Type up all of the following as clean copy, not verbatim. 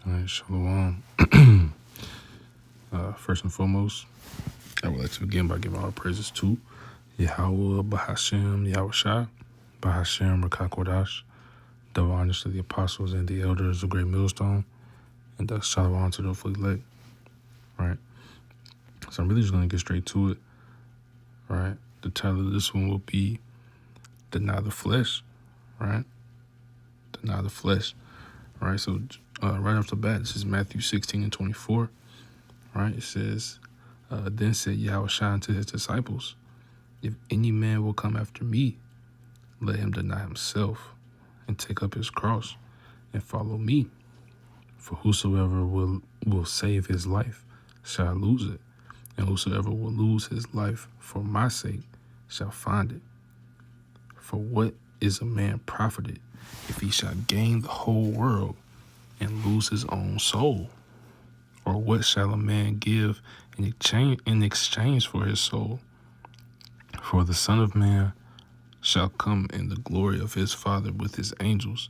All right, shalom. First and foremost, I would like to begin by giving all praises to Yahweh, Bahashem, Yahushua, Bahashem, Rakakwadash, double honors to the apostles and the elders of Great Millstone, and shalom to the fully elect, right? So I'm really just going to get straight to it, right? The title of this one will be Deny the Flesh, right? Deny the Flesh, right? So right off the bat, this is Matthew 16 and 24, right? It says, then said Yahushua to his disciples, if any man will come after me, let him deny himself and take up his cross and follow me. For whosoever will save his life shall lose it, and whosoever will lose his life for my sake shall find it. For what is a man profited if he shall gain the whole world and lose his own soul? Or what shall a man give in exchange for his soul? For the Son of Man shall come in the glory of his Father with his angels,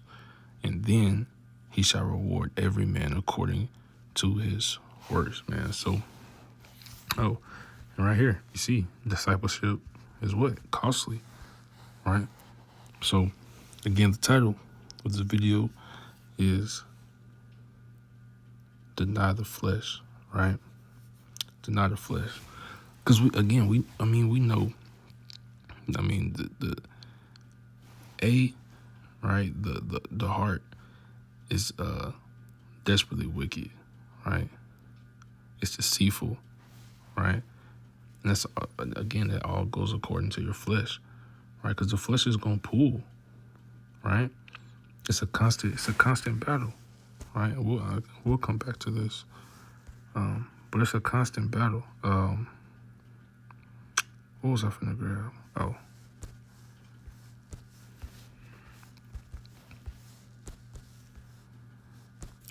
and then he shall reward every man according to his works, man. So, and right here, you see, discipleship is what? Costly, right? So, again, the title of this video is Deny the Flesh, right? Deny the flesh. Because we know, the heart is desperately wicked, right? It's deceitful, right? And that's again, that all goes according to your flesh, right? Because the flesh is gonna pull, right? It's a constant battle, right? We'll come back to this, but it's a constant battle. What was I finna grab? Oh.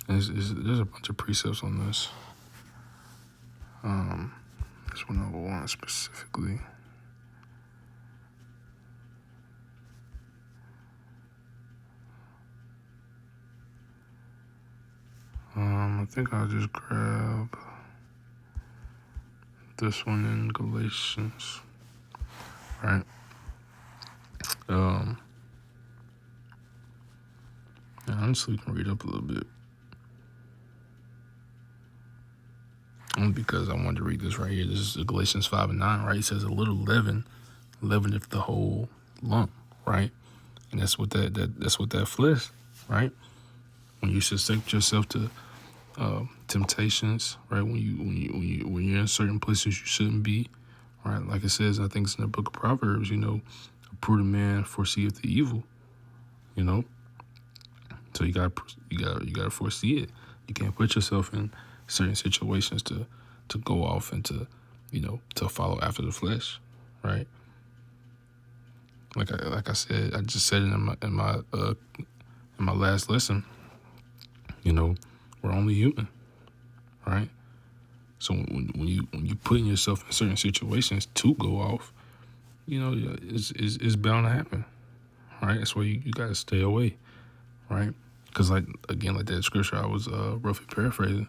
There's a bunch of precepts on this. This one over one specifically. I think I'll just grab this one in Galatians, right? Honestly, we can read up a little bit. Only because I wanted to read this right here. This is Galatians 5 and 9, right? It says a little leaven leaveneth the whole lump, right? And that's what that flesh, right? When you subject yourself to temptations, right? When you're in certain places you shouldn't be, right? Like it says, I think it's in the book of Proverbs, a prudent man foreseeth the evil, So you gotta foresee it. You can't put yourself in certain situations to go off and to follow after the flesh, right? Like I said, I just said it in my last lesson. We're only human, right? So when you putting yourself in certain situations to go off, it's bound to happen, right? That's why you gotta stay away, right? Because like that scripture I was roughly paraphrasing,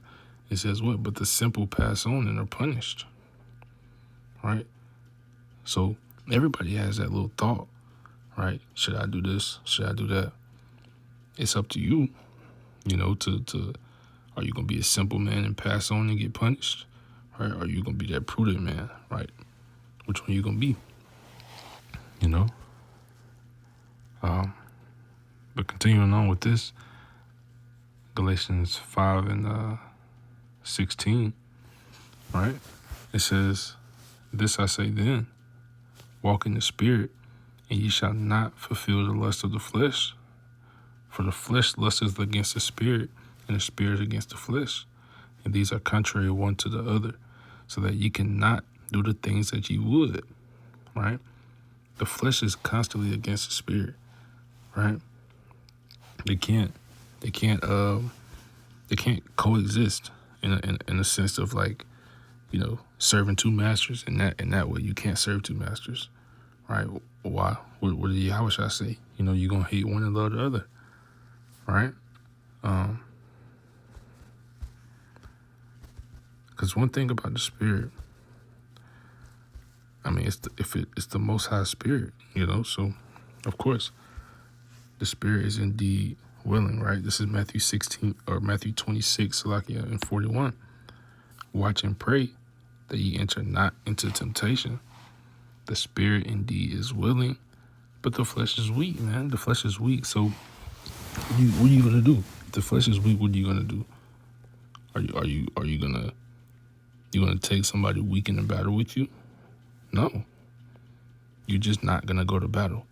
it says what? But the simple pass on and are punished, right? So everybody has that little thought, right? Should I do this? Should I do that? It's up to you, to are you gonna be a simple man and pass on and get punished, right? Or are you gonna be that prudent man, right? Which one you gonna be? But continuing on with this, Galatians 5 and 16, right? It says, this I say then, walk in the spirit, and ye shall not fulfill the lust of the flesh. For the flesh lusteth against the spirit, and the spirit against the flesh. And these are contrary one to the other, so that ye cannot do the things that ye would, right? The flesh is constantly against the spirit, right? They can't coexist in a sense of like, serving two masters. In that way, you can't serve two masters, right? Why? What did Yahweh say? You're gonna hate one and love the other, right? Because one thing about the spirit, I mean, it's the Most High Spirit, So, of course, the spirit is indeed willing, right? This is Matthew 16 or Matthew 26, Salakia, and 41. Watch and pray that ye enter not into temptation. The spirit indeed is willing, but the flesh is weak, man. The flesh is weak. So, what are you gonna do? If the flesh is weak, what are you gonna do? Are you gonna take somebody weak in the battle with you? No. You're just not gonna go to battle.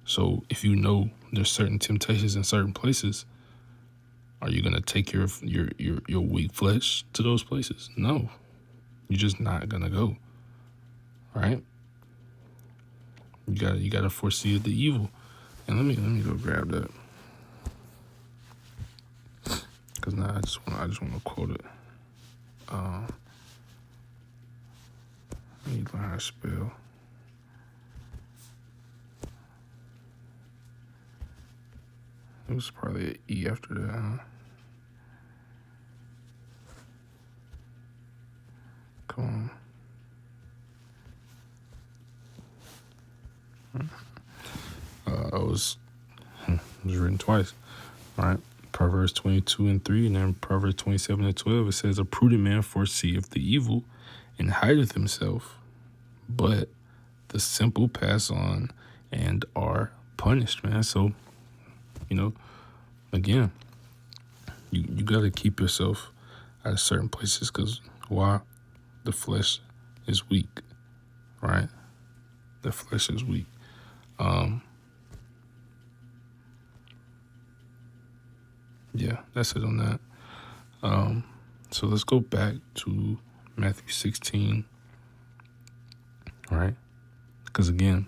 So if you know there's certain temptations in certain places, are you gonna take your weak flesh to those places? No. You're just not gonna go. Right? You gotta foresee the evil. And let me go grab that. Cause now I just wanna quote it. I need to learn how to spell. It was probably an E after that, huh? Come on. It was written twice, right? Proverbs 22:3, and then Proverbs 27:12. It says, "A prudent man foreseeth the evil, and hideth himself, but the simple pass on and are punished." Man, so again, you gotta keep yourself out of certain places, because why? The flesh is weak, right? The flesh is weak. Yeah, that's it on that. So let's go back to Matthew 16, right? Because again,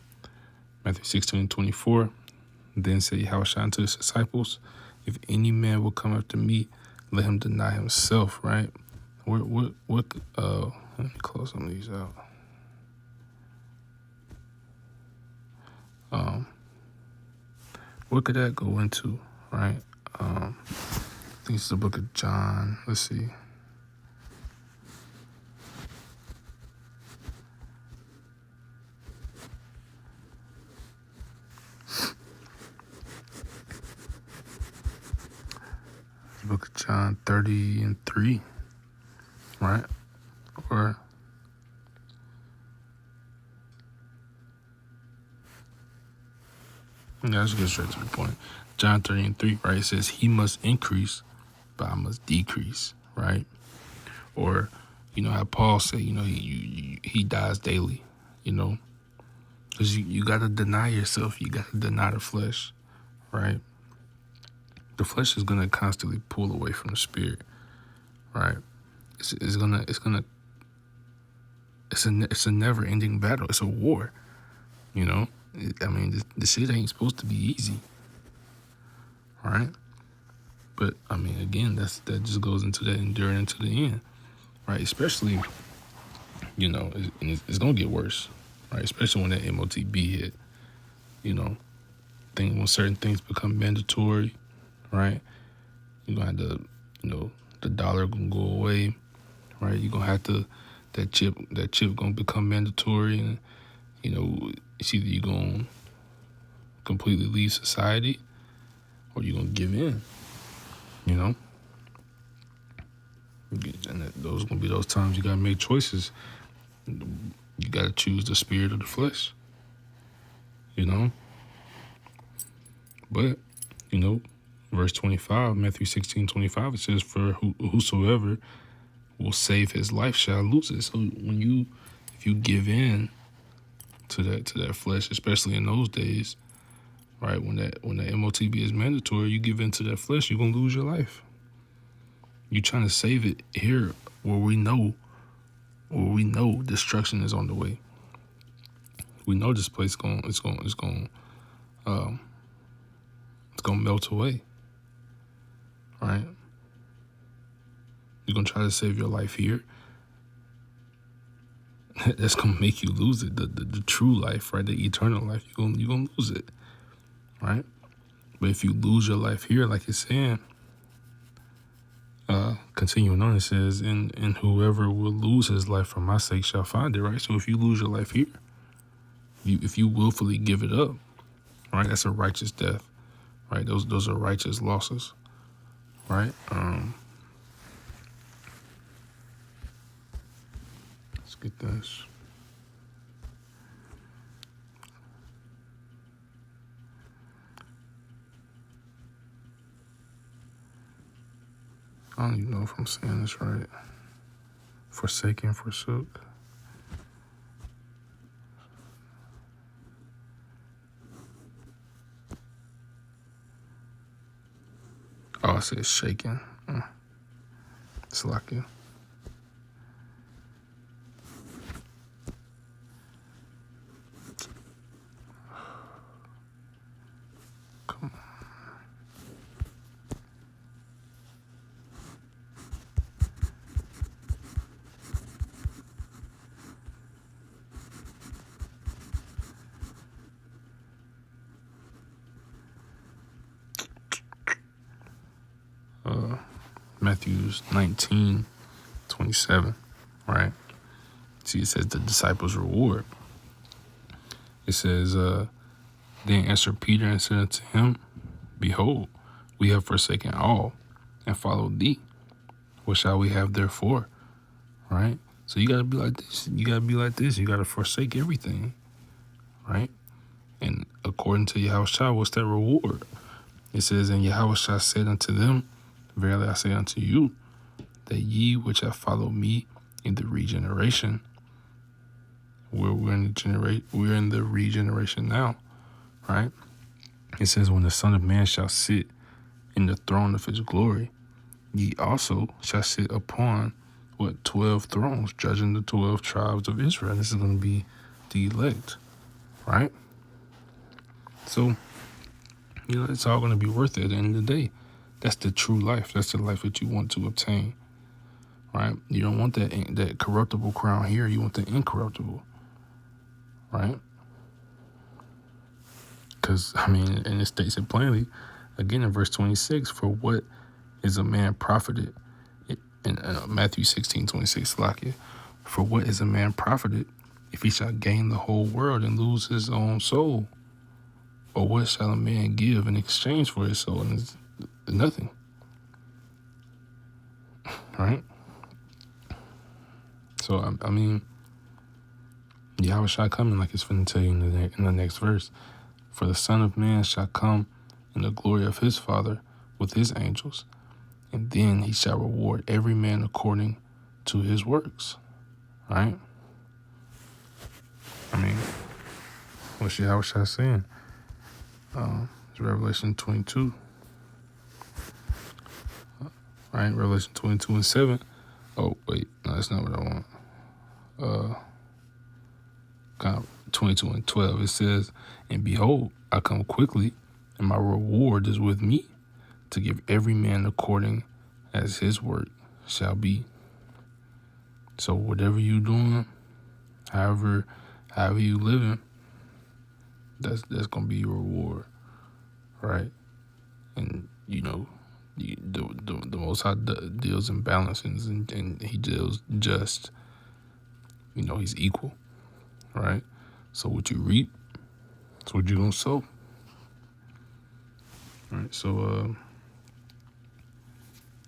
Matthew 16:24, then said Yahushua unto his disciples, "If any man will come after me, let him deny himself," right? Let me close some of these out. What could that go into, right? I think it's the book of John. Let's see. The book of John 30:3, right? Or let's get straight to the point. John 30:3, right? It says, "He must increase, but I must decrease," right? Or, how Paul said, he dies daily, because you got to deny yourself. You got to deny the flesh, right? The flesh is going to constantly pull away from the spirit, right? It's a never ending battle. It's a war, this shit ain't supposed to be easy, right? But again, that just goes into that enduring to the end, right? Especially, it's gonna get worse, right? Especially when that MOTB hit, when certain things become mandatory, right? You're gonna have to, the dollar gonna go away, right? You're gonna have to that chip gonna become mandatory, and it's either you're gonna completely leave society or you're gonna give in, and those are gonna be those times you gotta make choices. You gotta choose the spirit or the flesh, But verse 25, Matthew 16:25, it says, "For whosoever will save his life shall lose it." So if you give in to that flesh, especially in those days, right, when that MOTB is mandatory, you give in to that flesh, you're gonna lose your life. You're trying to save it here where we know destruction is on the way. We know this place it's gonna melt away, right? You're gonna try to save your life here. That's gonna make you lose it. The true life, right? The eternal life. You're gonna lose it, right? But if you lose your life here, like it's saying, Continuing on, it says, and whoever will lose his life for my sake shall find it, right? So if you lose your life here, if you willfully give it up, right, that's a righteous death, right? Those are righteous losses, right? Let's get this. I don't even know if I'm saying this right. Forsaken, forsook. Oh, it says shaken. It's lucky. Come on. Matthew 19:27, right? See, it says the disciples' reward. It says, then answered Peter and said unto him, behold, we have forsaken all and followed thee. What shall we have therefore? Right? So you got to be like this. You got to be like this. You got to forsake everything. Right? And according to Yahushua, what's that reward? It says, and Yahushua said unto them, verily I say unto you, that ye which have followed me in the regeneration, we're in the regeneration now, right? It says, when the Son of Man shall sit in the throne of his glory, ye also shall sit upon 12 thrones, judging the 12 tribes of Israel. This is going to be the elect, right? So, it's all going to be worth it at the end of the day. That's the true life. That's the life that you want to obtain, right? You don't want that corruptible crown here. You want the incorruptible, right? Because, and it states it plainly, again in verse 26, for what is a man profited? In Matthew 16:26, Lakia, for what is a man profited if he shall gain the whole world and lose his own soul? Or what shall a man give in exchange for his soul? And it's nothing, right? So, Yahweh shall come in, like it's finna tell you in the next verse. For the Son of Man shall come in the glory of his Father with his angels, and then he shall reward every man according to his works, right? What's Yahweh shall saying? It's Revelation 22, right? Revelation 22:7. Oh, wait, no, that's not what I want. 22:12, it says, and behold, I come quickly, and my reward is with me, to give every man according as his work shall be. So whatever you doing, however you living, that's gonna be your reward, right? And the Most High deals in balances, and he deals just. He's equal, right? So what you reap, that's what you're gonna sow. All right, so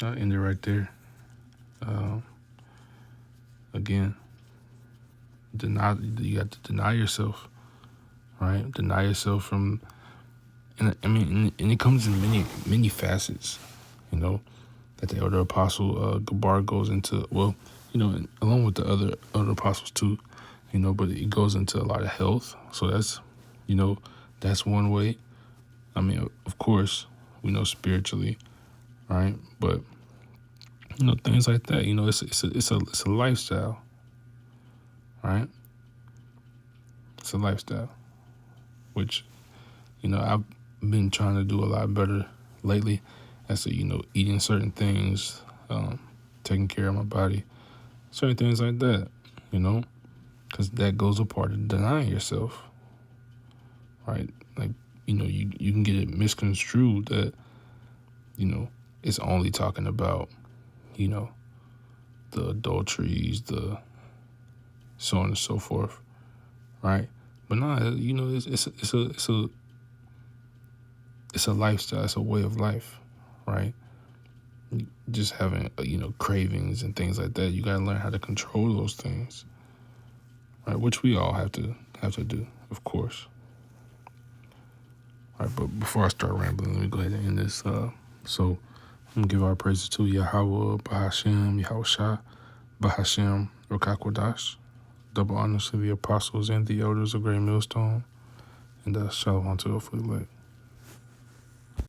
I'll end it right there. Again, you got to deny yourself, right? Deny yourself from, and it comes in many facets, that the elder apostle Gabar goes into, along with the other apostles too, but it goes into a lot of health. So that's, that's one way. Of course, we know spiritually, right? But things like that. It's a lifestyle, right? It's a lifestyle, which I've been trying to do a lot better lately. As to eating certain things, taking care of my body, certain things like that. Because that goes a part of denying yourself, right? Like you can get it misconstrued that it's only talking about you know, the adulteries, the so on and so forth, right? But nah, you know, it's a lifestyle, it's a way of life, right? Just having cravings and things like that. You gotta learn how to control those things, right? Which we all have to do, of course. All right, but before I start rambling, let me go ahead and end this. So I'm gonna give our praises to Yahweh, Bahashem, Yahweh Shah, Bahashem, Rakakwadash. Double honors to the apostles and the elders of Great Millstone, and shalom to the elect.